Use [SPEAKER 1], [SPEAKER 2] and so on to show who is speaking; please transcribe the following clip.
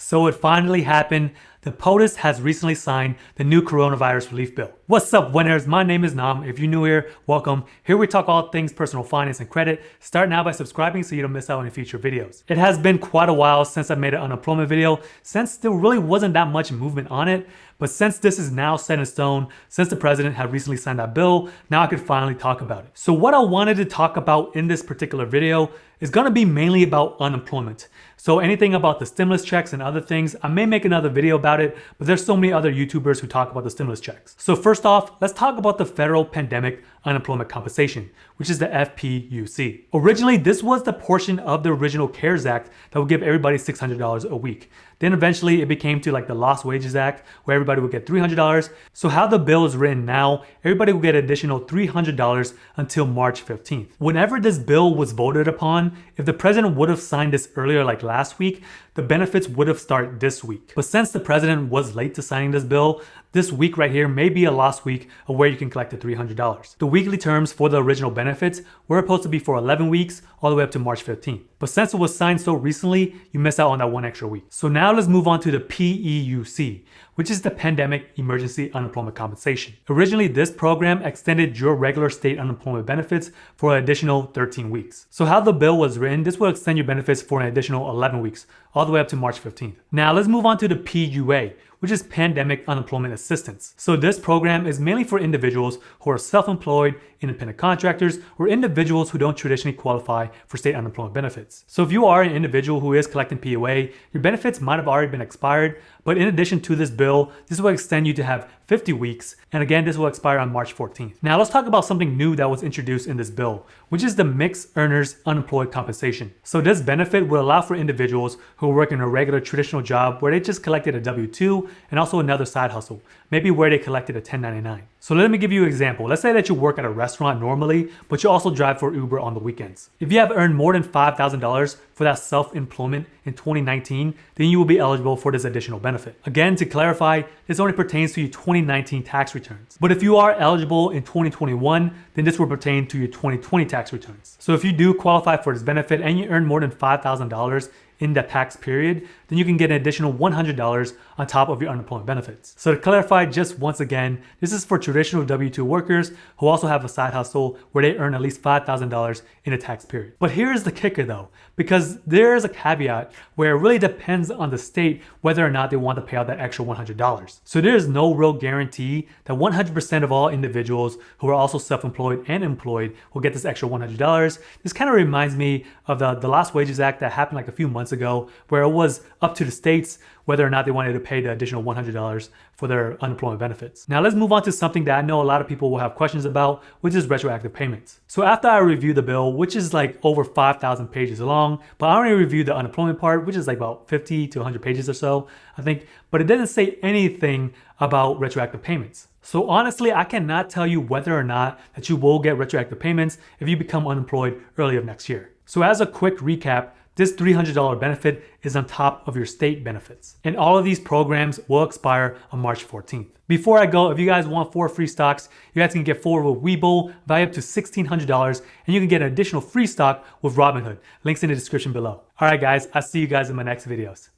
[SPEAKER 1] So it finally happened. The POTUS has recently signed the new coronavirus relief bill. What's up, winners? My name is Naam. If you're new here, welcome. Here we talk all things personal finance and credit. Start now by subscribing so you don't miss out on any future videos. It has been quite a while since I made an unemployment video, since there really wasn't that much movement on it. But since this is now set in stone, since the president had recently signed that bill, now I could finally talk about it. So what I wanted to talk about in this particular video is going to be mainly about unemployment. So anything about the stimulus checks and other things, I may make another video about it, but there's so many other YouTubers who talk about the stimulus checks. So first off, let's talk about the federal pandemic unemployment compensation, which is the FPUC. Originally, this was the portion of the original CARES Act that would give everybody $600 a week. Then eventually it became to like the Lost Wages Act, where everybody would get $300. So how the bill is written now, everybody will get an additional $300 until March 15th. Whenever this bill was voted upon, if the president would have signed this earlier, like last week, the benefits would have started this week. But since the president was late to signing this bill, this week right here may be a lost week of where you can collect the $300. The weekly terms for the original benefits were supposed to be for 11 weeks all the way up to March 15th. But since it was signed so recently, you miss out on that one extra week. So now let's move on to the PEUC, which is the Pandemic Emergency Unemployment Compensation. Originally, this program extended your regular state unemployment benefits for an additional 13 weeks. So how the bill was written, this will extend your benefits for an additional 11 weeks, all the way up to March 15th. Now let's move on to the PUA, which is Pandemic Unemployment Assistance. So this program is mainly for individuals who are self-employed, independent contractors, or individuals who don't traditionally qualify for state unemployment benefits. So if you are an individual who is collecting PUA, your benefits might have already been expired, but in addition to this bill, this will extend you to have 50 weeks, and again, this will expire on March 14th. Now let's talk about something new that was introduced in this bill, which is the Mixed Earners Unemployed Compensation. So this benefit will allow for individuals who work in a regular traditional job where they just collected a W-2 and also another side hustle, maybe where they collected a 1099. So let me give you an example. Let's say that you work at a restaurant normally, but you also drive for Uber on the weekends. If you have earned more than $5,000 for that self-employment in 2019, then you will be eligible for this additional benefit. Again, to clarify, this only pertains to your 2019 tax returns. But if you are eligible in 2021, then this will pertain to your 2020 tax returns. So if you do qualify for this benefit and you earn more than $5,000 in that tax period, then you can get an additional $100 on top of your unemployment benefits. So to clarify just once again, this is for traditional W-2 workers who also have a side hustle where they earn at least $5,000 in a tax period. But here's the kicker though, because there is a caveat where it really depends on the state whether or not they want to pay out that extra $100. So there is no real guarantee that 100% of all individuals who are also self-employed and employed will get this extra $100. This kind of reminds me of the Lost Wages Act that happened like a few months ago, where it was up to the states whether or not they wanted to pay the additional $100 for their unemployment benefits. Now let's move on to something that I know a lot of people will have questions about, which is retroactive payments. So after I reviewed the bill, which is like over 5,000 pages long, but I only reviewed the unemployment part, which is like about 50 to 100 pages or so, I think, but it didn't say anything about retroactive payments. So honestly, I cannot tell you whether or not that you will get retroactive payments if you become unemployed early of next year. So as a quick recap, this $300 benefit is on top of your state benefits. And all of these programs will expire on March 14th. Before I go, if you guys want 4 free stocks, you guys can get 4 with WEBULL, value up to $1,600, and you can get an additional free stock with ROBINHOOD. Links in the description below. All right, guys, I'll see you guys in my next videos.